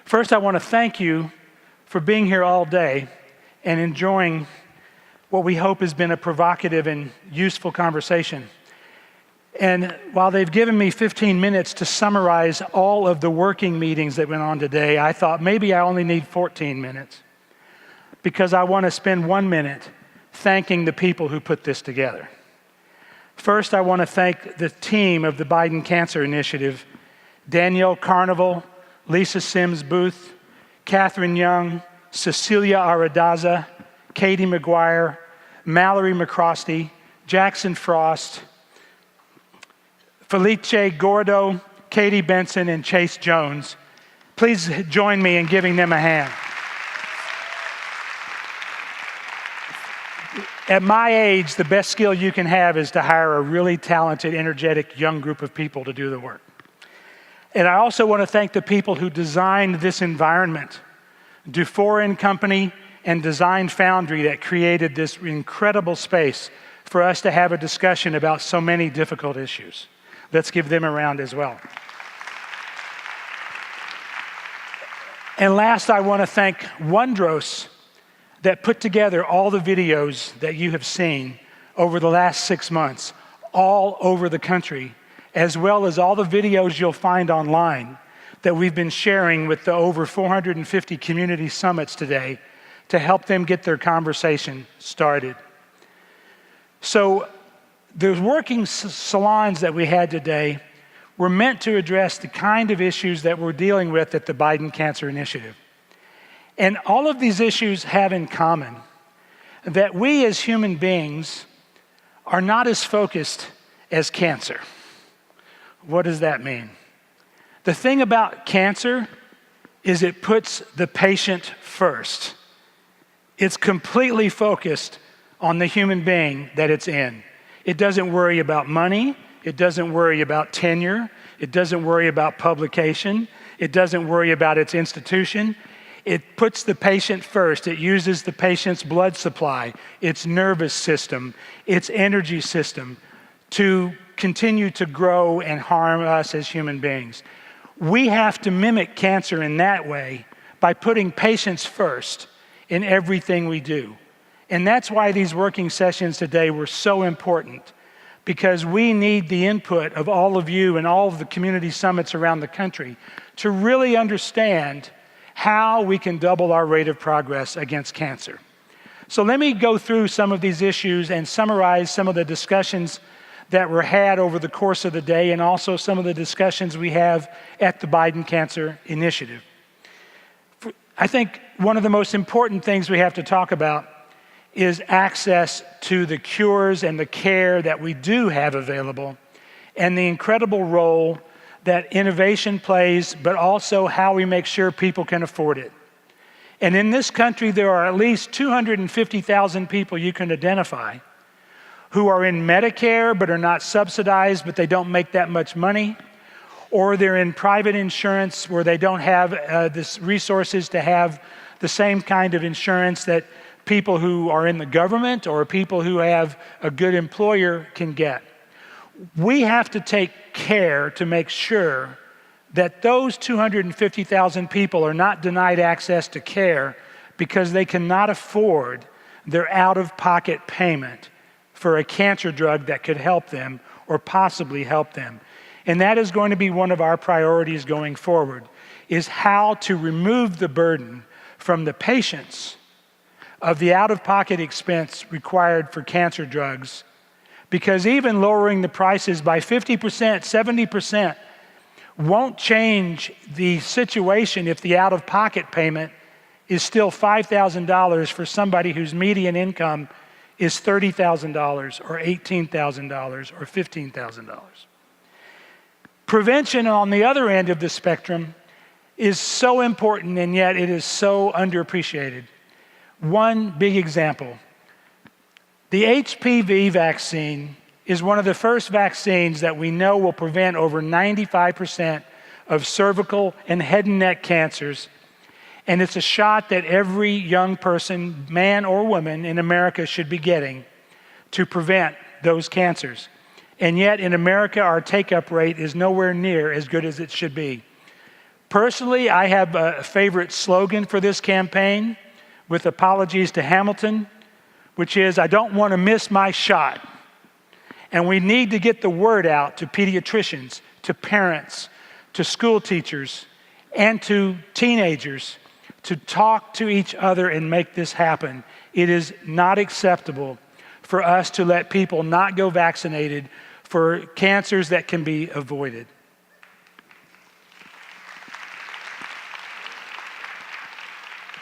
First, I want to thank you for being here all day and enjoying what we hope has been a provocative and useful conversation. And while they've given me 15 minutes to summarize all of the working meetings that went on today, I thought maybe I only need 14 minutes because I want to spend 1 minute thanking the people who put this together. First, I want to thank the team of the Biden Cancer Initiative, Danielle Carnival, Lisa Sims Booth, Catherine Young, Cecilia Aradaza, Katie McGuire, Mallory McCrosty, Jackson Frost, Felice Gordo, Katie Benson, and Chase Jones. Please join me in giving them a hand. At my age, the best skill you can have is to hire a really talented, energetic, young group of people to do the work. And I also want to thank the people who designed this environment, Dufour & Company and Design Foundry, that created this incredible space for us to have a discussion about so many difficult issues. Let's give them a round as well. And last, I want to thank Wondros that put together all the videos that you have seen over the last 6 months, all over the country, as well as all the videos you'll find online that we've been sharing with the over 450 community summits today to help them get their conversation started. So the working salons that we had today were meant to address the kind of issues that we're dealing with at the Biden Cancer Initiative. And all of these issues have in common that we as human beings are not as focused as cancer. What does that mean? The thing about cancer is it puts the patient first. It's completely focused on the human being that it's in. It doesn't worry about money. It doesn't worry about tenure. It doesn't worry about publication. It doesn't worry about its institution. It puts the patient first. It uses the patient's blood supply, its nervous system, its energy system to continue to grow and harm us as human beings. We have to mimic cancer in that way by putting patients first in everything we do. And that's why these working sessions today were so important, because we need the input of all of you and all of the community summits around the country to really understand how we can double our rate of progress against cancer. So let me go through some of these issues and summarize some of the discussions that were had over the course of the day and also some of the discussions we have at the Biden Cancer Initiative. I think one of the most important things we have to talk about is access to the cures and the care that we do have available and the incredible role that innovation plays, but also how we make sure people can afford it. And in this country, there are at least 250,000 people you can identify who are in Medicare but are not subsidized, but they don't make that much money, or they're in private insurance where they don't have the resources to have the same kind of insurance that people who are in the government or people who have a good employer can get. We have to take care to make sure that those 250,000 people are not denied access to care because they cannot afford their out-of-pocket payment for a cancer drug that could help them or possibly help them. And that is going to be one of our priorities going forward, is how to remove the burden from the patients of the out-of-pocket expense required for cancer drugs, because even lowering the prices by 50%, 70% won't change the situation if the out-of-pocket payment is still $5,000 for somebody whose median income is $30,000 or $18,000 or $15,000. Prevention on the other end of the spectrum is so important, and yet it is so underappreciated. One big example, the Hpv vaccine is one of the first vaccines that we know will prevent over 95% of cervical and head and neck cancers. And it's a shot that every young person, man or woman in America, should be getting to prevent those cancers. And yet in America, our take-up rate is nowhere near as good as it should be. Personally, I have a favorite slogan for this campaign, with apologies to Hamilton, which is, I don't want to miss my shot. And we need to get the word out to pediatricians, to parents, to school teachers, and to teenagers to talk to each other and make this happen. It is not acceptable for us to let people not go vaccinated for cancers that can be avoided.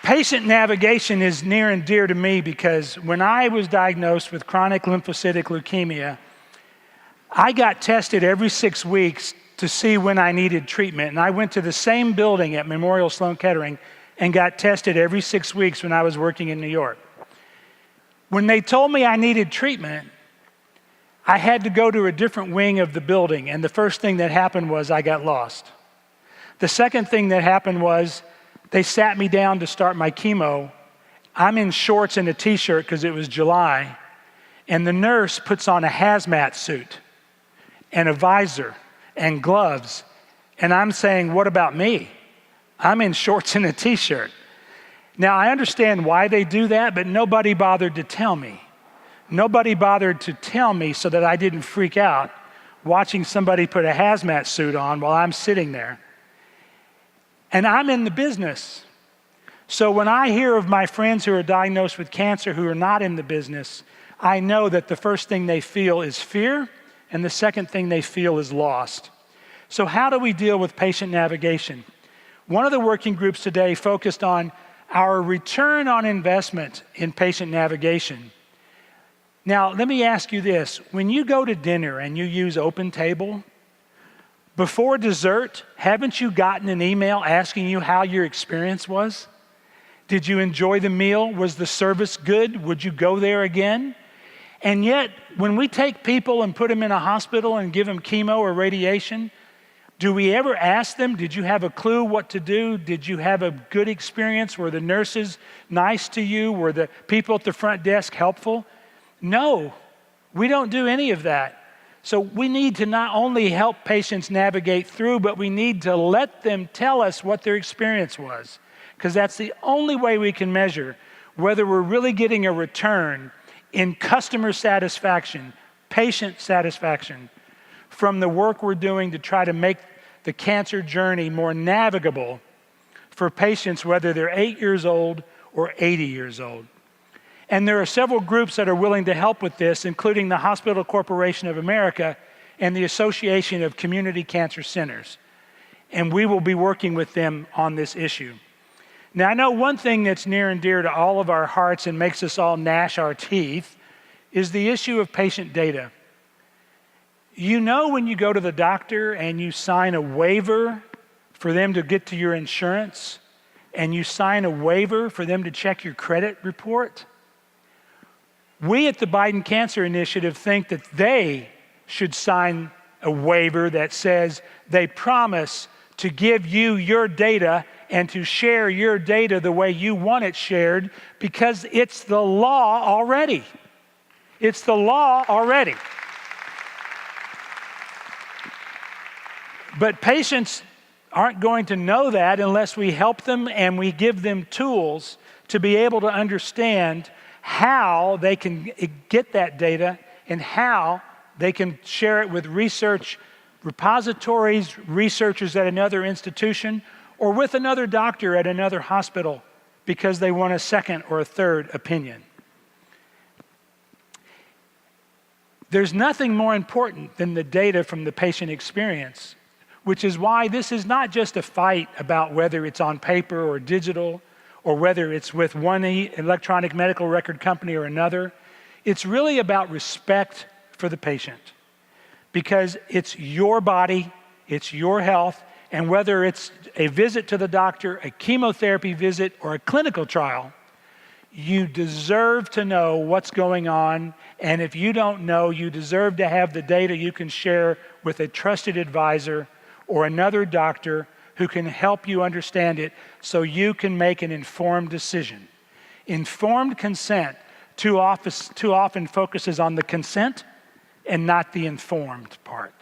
Patient navigation is near and dear to me because when I was diagnosed with chronic lymphocytic leukemia, I got tested every 6 weeks to see when I needed treatment. And I went to the same building at Memorial Sloan Kettering and got tested every 6 weeks when I was working in New York. When they told me I needed treatment, I had to go to a different wing of the building. And the first thing that happened was I got lost. The second thing that happened was they sat me down to start my chemo. I'm in shorts and a t-shirt because it was July. And the nurse puts on a hazmat suit and a visor and gloves. And I'm saying, what about me? I'm in shorts and a t-shirt. Now, I understand why they do that, but nobody bothered to tell me. Nobody bothered to tell me so that I didn't freak out watching somebody put a hazmat suit on while I'm sitting there. And I'm in the business. So when I hear of my friends who are diagnosed with cancer who are not in the business, I know that the first thing they feel is fear, and the second thing they feel is lost. So how do we deal with patient navigation? One of the working groups today focused on our return on investment in patient navigation. Now, let me ask you this. When you go to dinner and you use Open Table, before dessert, haven't you gotten an email asking you how your experience was? Did you enjoy the meal? Was the service good? Would you go there again? And yet, when we take people and put them in a hospital and give them chemo or radiation, do we ever ask them, did you have a clue what to do? Did you have a good experience? Were the nurses nice to you? Were the people at the front desk helpful? No, we don't do any of that. So we need to not only help patients navigate through, but we need to let them tell us what their experience was, because that's the only way we can measure whether we're really getting a return in customer satisfaction, patient satisfaction, from the work we're doing to try to make the cancer journey more navigable for patients, whether they're 8 years old or 80 years old. And there are several groups that are willing to help with this, including the Hospital Corporation of America and the Association of Community Cancer Centers. And we will be working with them on this issue. Now, I know one thing that's near and dear to all of our hearts and makes us all gnash our teeth is the issue of patient data. You know, when you go to the doctor and you sign a waiver for them to get to your insurance, and you sign a waiver for them to check your credit report, we at the Biden Cancer Initiative think that they should sign a waiver that says they promise to give you your data and to share your data the way you want it shared, because it's the law already. It's the law already. But patients aren't going to know that unless we help them and we give them tools to be able to understand how they can get that data and how they can share it with research repositories, researchers at another institution, or with another doctor at another hospital because they want a second or a third opinion. There's nothing more important than the data from the patient experience, which is why this is not just a fight about whether it's on paper or digital, or whether it's with one electronic medical record company or another. It's really about respect for the patient, because it's your body, it's your health, and whether it's a visit to the doctor, a chemotherapy visit, or a clinical trial, you deserve to know what's going on, and if you don't know, you deserve to have the data you can share with a trusted advisor or another doctor who can help you understand it so you can make an informed decision. Informed consent too often focuses on the consent and not the informed part.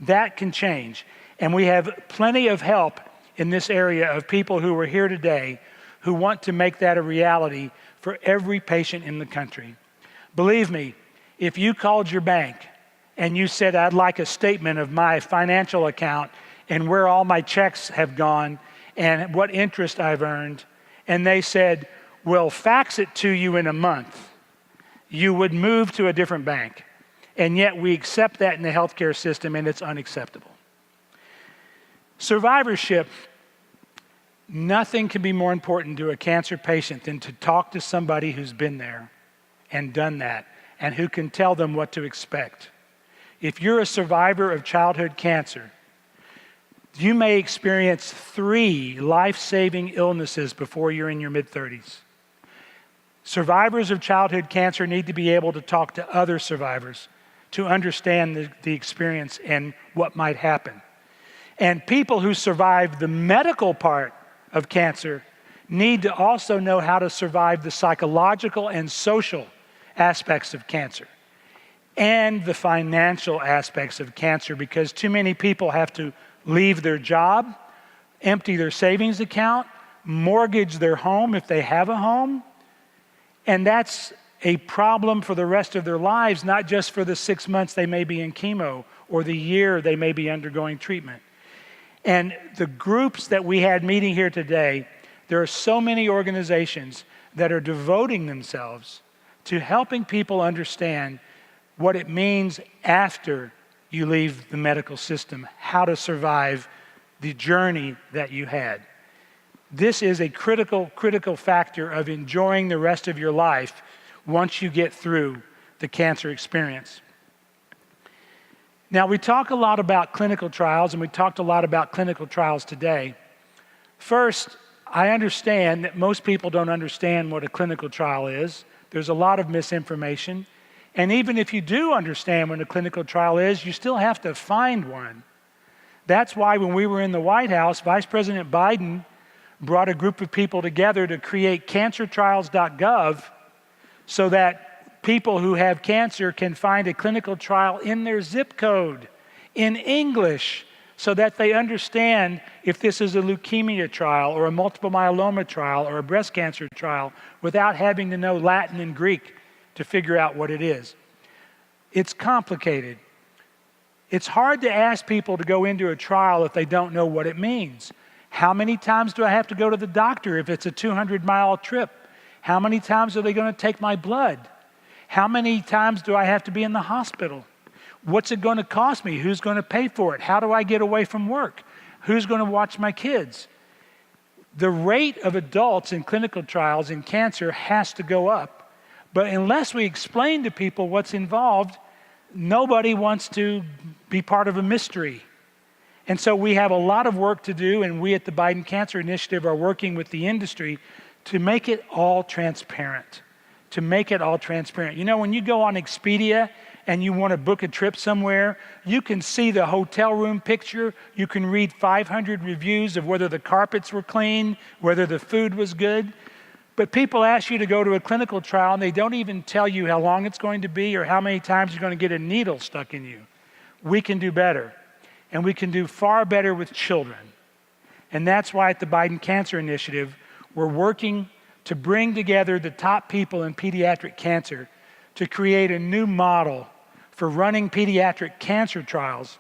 That can change. And we have plenty of help in this area of people who are here today who want to make that a reality for every patient in the country. Believe me, if you called your bank and you said, I'd like a statement of my financial account and where all my checks have gone and what interest I've earned, and they said, we'll fax it to you in a month, you would move to a different bank. And yet we accept that in the healthcare system, and it's unacceptable. Survivorship, nothing can be more important to a cancer patient than to talk to somebody who's been there and done that, and who can tell them what to expect. If you're a survivor of childhood cancer, you may experience 3 life-saving illnesses before you're in your mid-30s. Survivors of childhood cancer need to be able to talk to other survivors to understand the experience and what might happen. And people who survive the medical part of cancer need to also know how to survive the psychological and social aspects of cancer and the financial aspects of cancer, because too many people have to leave their job, empty their savings account, mortgage their home if they have a home, and that's a problem for the rest of their lives, not just for the 6 months they may be in chemo or the year they may be undergoing treatment. And the groups that we had meeting here today, there are so many organizations that are devoting themselves to helping people understand what it means after you leave the medical system, how to survive the journey that you had. This is a critical factor of enjoying the rest of your life once you get through the cancer experience. Now, we talk a lot about clinical trials, and we talked a lot about clinical trials today. First, I understand that most people don't understand what a clinical trial is. There's a lot of misinformation. And even if you do understand what a clinical trial is, you still have to find one. That's why when we were in the White House, Vice President Biden brought a group of people together to create cancertrials.gov so that people who have cancer can find a clinical trial in their zip code in English so that they understand if this is a leukemia trial or a multiple myeloma trial or a breast cancer trial without having to know Latin and Greek to figure out what it is. It's complicated. It's hard to ask people to go into a trial if they don't know what it means. How many times do I have to go to the doctor if it's a 200-mile trip? How many times are they going to take my blood? How many times do I have to be in the hospital? What's it going to cost me? Who's going to pay for it? How do I get away from work? Who's going to watch my kids? The rate of adults in clinical trials in cancer has to go up. But unless we explain to people what's involved, nobody wants to be part of a mystery. And so we have a lot of work to do, and we at the Biden Cancer Initiative are working with the industry to make it all transparent. To make it all transparent. You know, when you go on Expedia and you want to book a trip somewhere, you can see the hotel room picture. You can read 500 reviews of whether the carpets were clean, whether the food was good. But people ask you to go to a clinical trial, and they don't even tell you how long it's going to be or how many times you're going to get a needle stuck in you. We can do better. And we can do far better with children. And that's why at the Biden Cancer Initiative, we're working to bring together the top people in pediatric cancer to create a new model for running pediatric cancer trials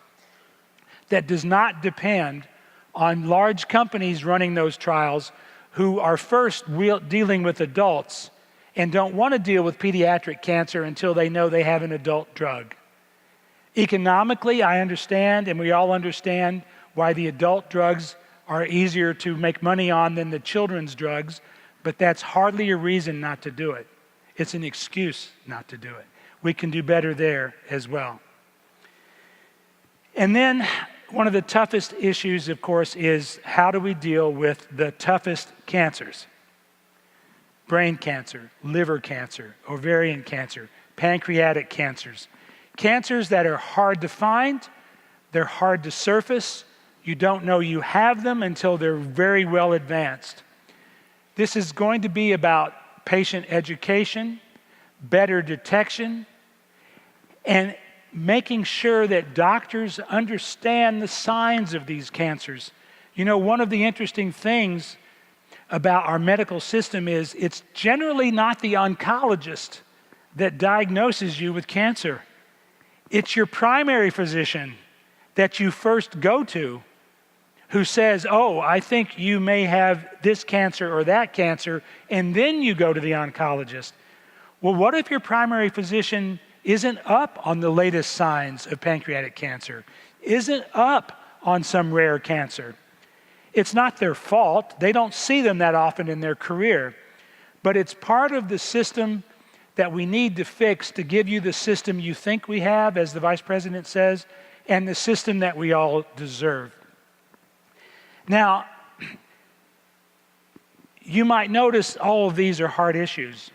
that does not depend on large companies running those trials who are first dealing with adults and don't want to deal with pediatric cancer until they know they have an adult drug. Economically, I understand, and we all understand, why the adult drugs are easier to make money on than the children's drugs, but that's hardly a reason not to do it. It's an excuse not to do it. We can do better there as well. And then one of the toughest issues, of course, is how do we deal with the toughest cancers? Brain cancer, liver cancer, ovarian cancer, pancreatic cancers. Cancers that are hard to find, they're hard to surface. You don't know you have them until they're very well advanced. This is going to be about patient education, better detection, and making sure that doctors understand the signs of these cancers. You know, one of the interesting things about our medical system is it's generally not the oncologist that diagnoses you with cancer. It's your primary physician that you first go to who says, oh, I think you may have this cancer or that cancer, and then you go to the oncologist. Well, what if your primary physician isn't up on the latest signs of pancreatic cancer, isn't up on some rare cancer? It's not their fault. They don't see them that often in their career. But it's part of the system that we need to fix to give you the system you think we have, as the Vice President says, and the system that we all deserve. Now, you might notice all of these are hard issues.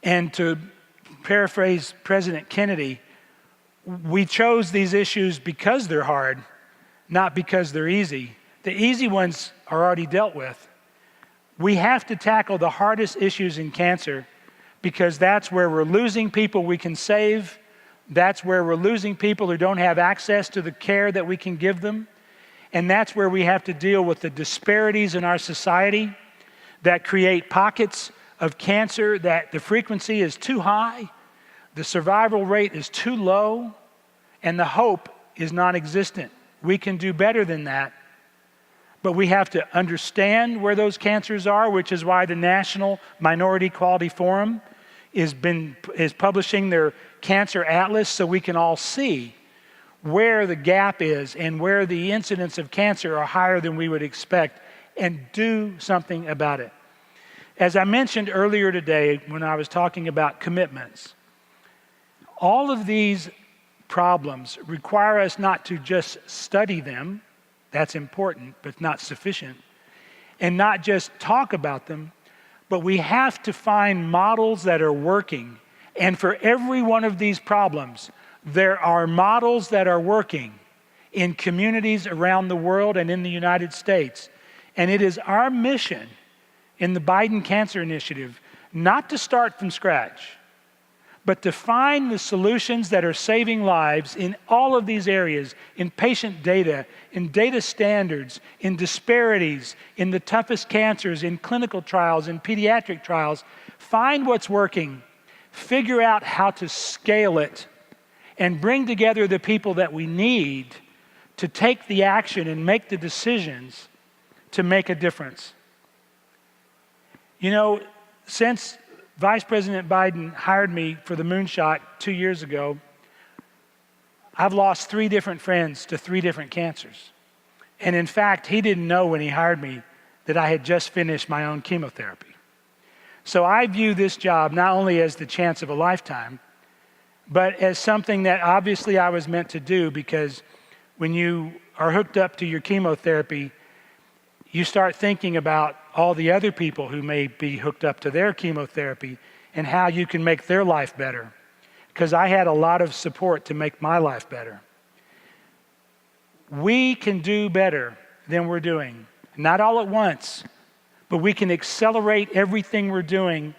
And to paraphrase President Kennedy, we chose these issues because they're hard, not because they're easy. The easy ones are already dealt with. We have to tackle the hardest issues in cancer because that's where we're losing people we can save. That's where we're losing people who don't have access to the care that we can give them. And that's where we have to deal with the disparities in our society that create pockets of cancer that the frequency is too high, the survival rate is too low, and the hope is non-existent. We can do better than that. But we have to understand where those cancers are, which is why the National Minority Quality Forum is publishing their Cancer Atlas so we can all see where the gap is and where the incidence of cancer are higher than we would expect and do something about it. As I mentioned earlier today when I was talking about commitments, all of these problems require us not to just study them. That's important, but not sufficient. And not just talk about them, but we have to find models that are working. And for every one of these problems, there are models that are working in communities around the world and in the United States. And it is our mission in the Biden Cancer Initiative not to start from scratch, but to find the solutions that are saving lives in all of these areas, in patient data, in data standards, in disparities, in the toughest cancers, in clinical trials, in pediatric trials. Find what's working, figure out how to scale it, and bring together the people that we need to take the action and make the decisions to make a difference. You know, since Vice President Biden hired me for the moonshot 2 years ago, I've lost 3 different friends to 3 different cancers. And in fact, he didn't know when he hired me that I had just finished my own chemotherapy. So I view this job not only as the chance of a lifetime, but as something that obviously I was meant to do, because when you are hooked up to your chemotherapy, you start thinking about all the other people who may be hooked up to their chemotherapy and how you can make their life better. Because I had a lot of support to make my life better. We can do better than we're doing. Not all at once, but we can accelerate everything we're doing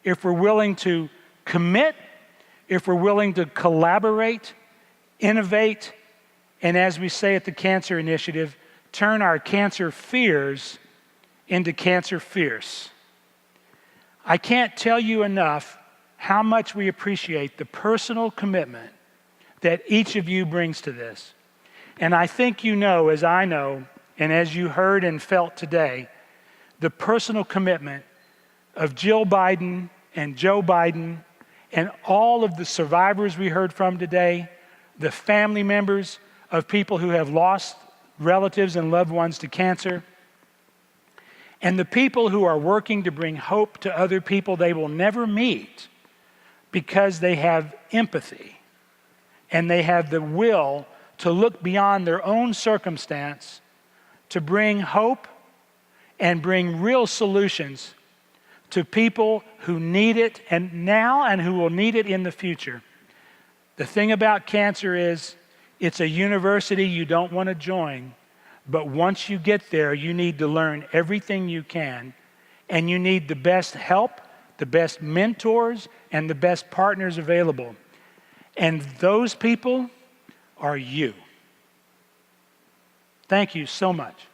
if we're willing to commit, if we're willing to collaborate, innovate, and as we say at the Cancer Initiative, turn our cancer fears into cancer fierce. I can't tell you enough how much we appreciate the personal commitment that each of you brings to this. And I think you know, as I know, and as you heard and felt today, the personal commitment of Jill Biden and Joe Biden and all of the survivors we heard from today, the family members of people who have lost relatives and loved ones to cancer, and the people who are working to bring hope to other people they will never meet because they have empathy and they have the will to look beyond their own circumstance to bring hope and bring real solutions to people who need it and now and who will need it in the future. The thing about cancer is it's a university you don't want to join, but once you get there, you need to learn everything you can, and you need the best help, the best mentors, and the best partners available. And those people are you. Thank Thank you so much.